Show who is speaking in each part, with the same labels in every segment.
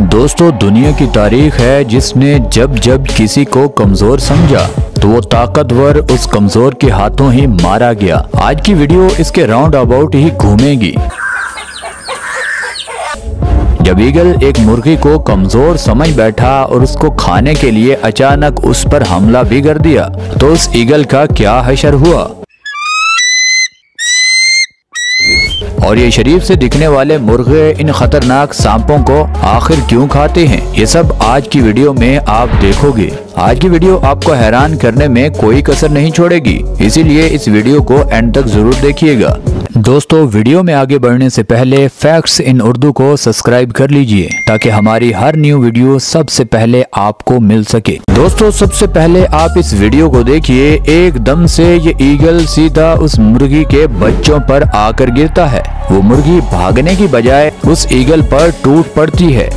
Speaker 1: दोस्तों, दुनिया की तारीख है जिसने जब जब किसी को कमजोर समझा तो वो ताकतवर उस कमजोर के हाथों ही मारा गया। आज की वीडियो इसके राउंड अबाउट ही घूमेगी। जब ईगल एक मुर्गी को कमजोर समझ बैठा और उसको खाने के लिए अचानक उस पर हमला भी कर दिया तो उस ईगल का क्या हशर हुआ और ये शरीफ से दिखने वाले मुर्गे इन खतरनाक सांपों को आखिर क्यों खाते हैं, ये सब आज की वीडियो में आप देखोगे। आज की वीडियो आपको हैरान करने में कोई कसर नहीं छोड़ेगी, इसीलिए इस वीडियो को एंड तक जरूर देखिएगा। दोस्तों, वीडियो में आगे बढ़ने से पहले फैक्ट्स इन उर्दू को सब्सक्राइब कर लीजिए ताकि हमारी हर न्यू वीडियो सबसे पहले आपको मिल सके। दोस्तों, सबसे पहले आप इस वीडियो को देखिए। एकदम से ये ईगल सीधा उस मुर्गी के बच्चों पर आकर गिरता है। वो मुर्गी भागने की बजाय उस ईगल पर टूट पड़ती है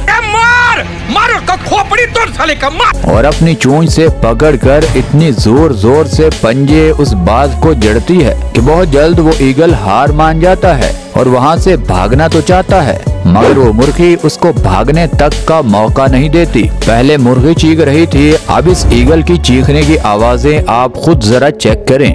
Speaker 1: और अपनी चोंच से पकड़कर इतनी जोर जोर से पंजे उस बाज को जड़ती है कि बहुत जल्द वो ईगल हार मान जाता है और वहाँ से भागना तो चाहता है, मगर वो मुर्गी उसको भागने तक का मौका नहीं देती। पहले मुर्गी चीख रही थी, अब इस ईगल की चीखने की आवाजें आप खुद जरा चेक करें।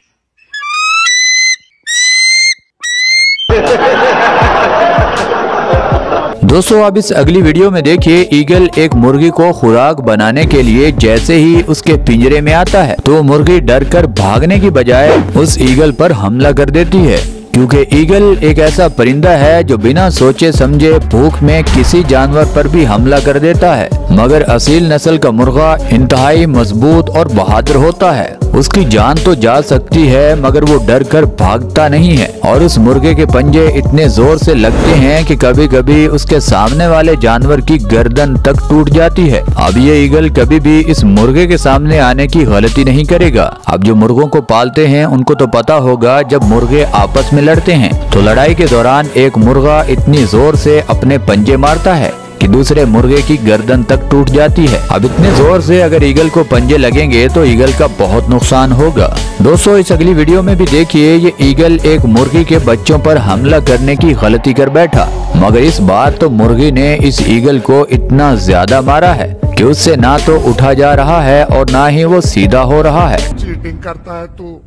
Speaker 1: दोस्तों, अब इस अगली वीडियो में देखिए। ईगल एक मुर्गी को खुराक बनाने के लिए जैसे ही उसके पिंजरे में आता है तो मुर्गी डरकर भागने की बजाय उस ईगल पर हमला कर देती है, क्योंकि ईगल एक ऐसा परिंदा है जो बिना सोचे समझे भूख में किसी जानवर पर भी हमला कर देता है। मगर असील नस्ल का मुर्गा इंतहाई मजबूत और बहादुर होता है। उसकी जान तो जा सकती है मगर वो डर कर भागता नहीं है और उस मुर्गे के पंजे इतने जोर से लगते हैं कि कभी कभी उसके सामने वाले जानवर की गर्दन तक टूट जाती है। अब ये ईगल कभी भी इस मुर्गे के सामने आने की गलती नहीं करेगा। अब जो मुर्गों को पालते हैं उनको तो पता होगा, जब मुर्गे आपस में लड़ते हैं तो लड़ाई के दौरान एक मुर्गा इतनी जोर से अपने पंजे मारता है कि दूसरे मुर्गे की गर्दन तक टूट जाती है। अब इतने जोर से अगर ईगल को पंजे लगेंगे तो ईगल का बहुत नुकसान होगा। दोस्तों, इस अगली वीडियो में भी देखिए। ये ईगल एक मुर्गी के बच्चों पर हमला करने की गलती कर बैठा, मगर इस बार तो मुर्गी ने इस ईगल को इतना ज्यादा मारा है कि उससे ना तो उठा जा रहा है और ना ही वो सीधा हो रहा है।
Speaker 2: चीटिंग करता है तू,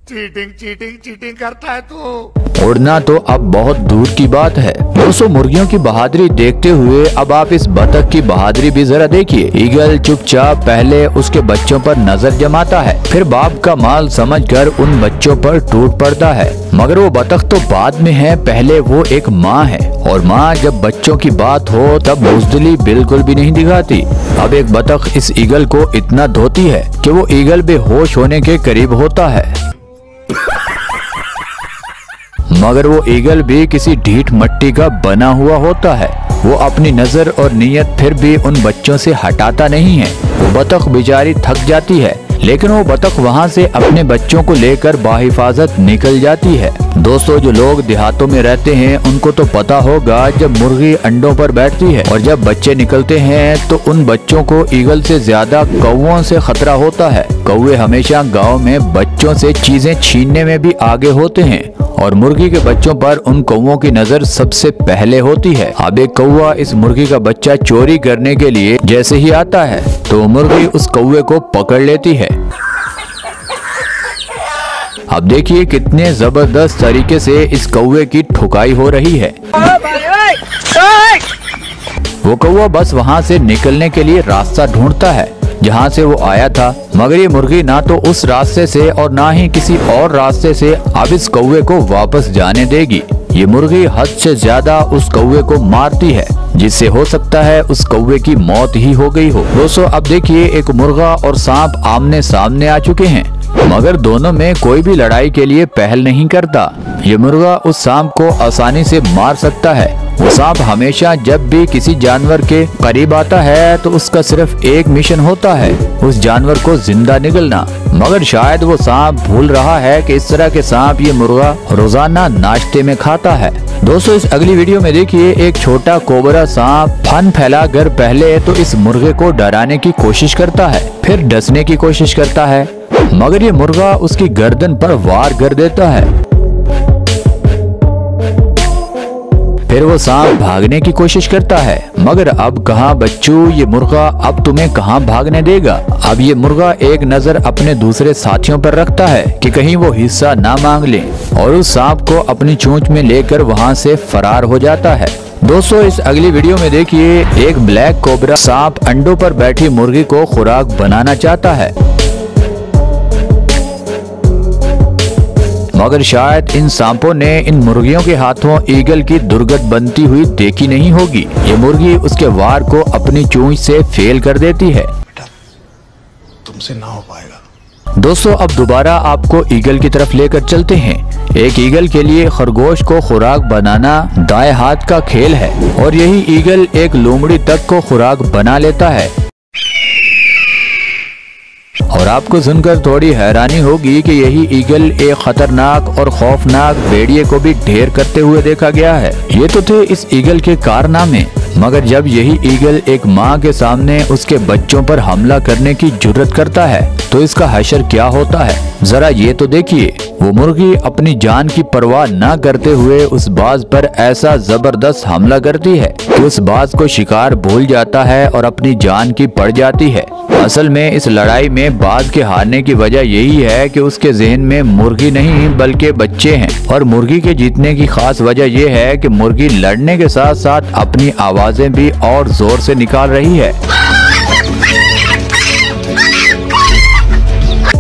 Speaker 2: चीटिंग करता है तू।
Speaker 1: उड़ना तो अब बहुत दूर की बात है। दोस्तों, मुर्गियों की बहादुरी देखते हुए अब आप इस बतख की बहादुरी भी जरा देखिए। ईगल चुपचाप पहले उसके बच्चों पर नजर जमाता है, फिर बाप का माल समझकर उन बच्चों पर टूट पड़ता है। मगर वो बतख तो बाद में है, पहले वो एक माँ है और माँ जब बच्चों की बात हो तब बुज़दिली बिल्कुल भी नहीं दिखाती। अब एक बतख इस ईगल को इतना धोती है कि वो ईगल बेहोश होने के करीब होता है, मगर वो ईगल भी किसी ढीठ मट्टी का बना हुआ होता है। वो अपनी नजर और नीयत फिर भी उन बच्चों से हटाता नहीं है। वो बतख बेचारी थक जाती है, लेकिन वो बतख वहाँ से अपने बच्चों को लेकर बाहिफाजत निकल जाती है। दोस्तों, जो लोग देहातों में रहते हैं उनको तो पता होगा, जब मुर्गी अंडों पर बैठती है और जब बच्चे निकलते हैं तो उन बच्चों को ईगल से ज्यादा कौवों से खतरा होता है। कौवे हमेशा गांव में बच्चों से चीजें छीनने में भी आगे होते हैं और मुर्गी के बच्चों पर उन कौवों की नजर सबसे पहले होती है। अब एक कौवा इस मुर्गी का बच्चा चोरी करने के लिए जैसे ही आता है तो मुर्गी उस कौवे को पकड़ लेती है। अब देखिए कितने जबरदस्त तरीके से इस कौवे की ठुकाई हो रही है। वो कौवा बस वहाँ से निकलने के लिए रास्ता ढूंढता है जहाँ से वो आया था, मगर ये मुर्गी ना तो उस रास्ते से और ना ही किसी और रास्ते से अब इस कौवे को वापस जाने देगी। ये मुर्गी हद से ज्यादा उस कौवे को मारती है, जिससे हो सकता है उस कौवे की मौत ही हो गई हो। दोस्तों, अब देखिए एक मुर्गा और सांप आमने सामने आ चुके हैं, मगर दोनों में कोई भी लड़ाई के लिए पहल नहीं करता। ये मुर्गा उस सांप को आसानी से मार सकता है। वो सांप हमेशा जब भी किसी जानवर के करीब आता है तो उसका सिर्फ एक मिशन होता है, उस जानवर को जिंदा निगलना। मगर शायद वो सांप भूल रहा है कि इस तरह के सांप ये मुर्गा रोजाना नाश्ते में खाता है। दोस्तों, इस अगली वीडियो में देखिए एक छोटा कोबरा सांप फन फैलाकर पहले तो इस मुर्गे को डराने की कोशिश करता है, फिर डसने की कोशिश करता है, मगर ये मुर्गा उसकी गर्दन पर वार कर देता है। फिर वो सांप भागने की कोशिश करता है, मगर अब कहाँ बच्चू, ये मुर्गा अब तुम्हें कहाँ भागने देगा। अब ये मुर्गा एक नजर अपने दूसरे साथियों पर रखता है कि कहीं वो हिस्सा ना मांग ले, और उस सांप को अपनी चोंच में लेकर वहाँ से फरार हो जाता है। दोस्तों इस अगली वीडियो में देखिए, एक ब्लैक कोबरा सांप अंडों पर बैठी मुर्गी को खुराक बनाना चाहता है, मगर शायद इन सांपों ने इन मुर्गियों के हाथों ईगल की दुर्गत बनती हुई देखी नहीं होगी। ये मुर्गी उसके वार को अपनी चोंच से फेल कर देती है।
Speaker 2: बेटा तुमसे ना हो पाएगा।
Speaker 1: दोस्तों अब दोबारा आपको ईगल की तरफ लेकर चलते हैं। एक ईगल के लिए खरगोश को खुराक बनाना दाएं हाथ का खेल है, और यही ईगल एक लोमड़ी तक को खुराक बना लेता है। और आपको सुनकर थोड़ी हैरानी होगी कि यही ईगल एक खतरनाक और खौफनाक भेड़िए को भी ढेर करते हुए देखा गया है। ये तो थे इस ईगल के कारनामे, मगर जब यही ईगल एक माँ के सामने उसके बच्चों पर हमला करने की जुर्रत करता है तो इसका हशर क्या होता है, जरा ये तो देखिए। वो मुर्गी अपनी जान की परवाह न करते हुए उस बाज पर ऐसा जबरदस्त हमला करती है कि उस बाज को शिकार भूल जाता है और अपनी जान की पड़ जाती है। असल में इस लड़ाई में बाज के हारने की वजह यही है कि उसके जहन में मुर्गी नहीं बल्कि बच्चे हैं, और मुर्गी के जीतने की खास वजह यह है कि मुर्गी लड़ने के साथ साथ अपनी आवाजें भी और जोर से निकाल रही है,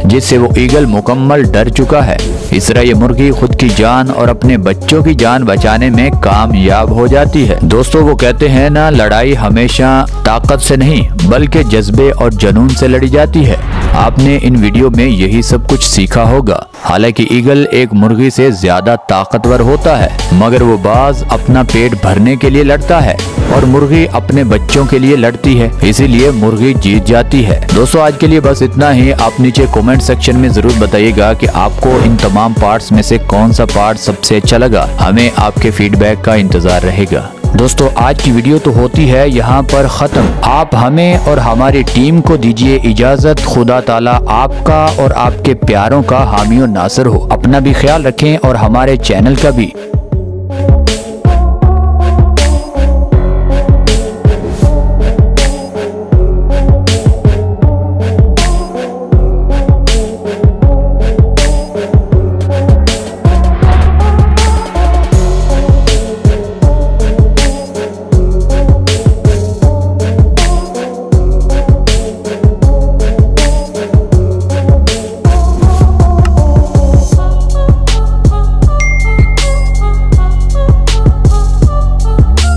Speaker 1: जिससे वो ईगल मुकम्मल डर चुका है। इस तरह ये मुर्गी खुद की जान और अपने बच्चों की जान बचाने में कामयाब हो जाती है। दोस्तों वो कहते हैं ना, लड़ाई हमेशा ताकत से नहीं बल्कि जज्बे और जुनून से लड़ी जाती है। आपने इन वीडियो में यही सब कुछ सीखा होगा। हालांकि ईगल एक मुर्गी से ज्यादा ताकतवर होता है, मगर वो बाज अपना पेट भरने के लिए लड़ता है और मुर्गी अपने बच्चों के लिए लड़ती है, इसीलिए मुर्गी जीत जाती है। दोस्तों आज के लिए बस इतना ही। आप नीचे कमेंट सेक्शन में जरूर बताइएगा कि आपको इन तमाम पार्ट्स में से कौन सा पार्ट सबसे अच्छा लगा। हमें आपके फीडबैक का इंतजार रहेगा। दोस्तों आज की वीडियो तो होती है यहाँ पर खत्म। आप हमें और हमारी टीम को दीजिए इजाजत। खुदा ताला आपका और आपके प्यारों का हामी और नासिर हो। अपना भी ख्याल रखें और हमारे चैनल का भी।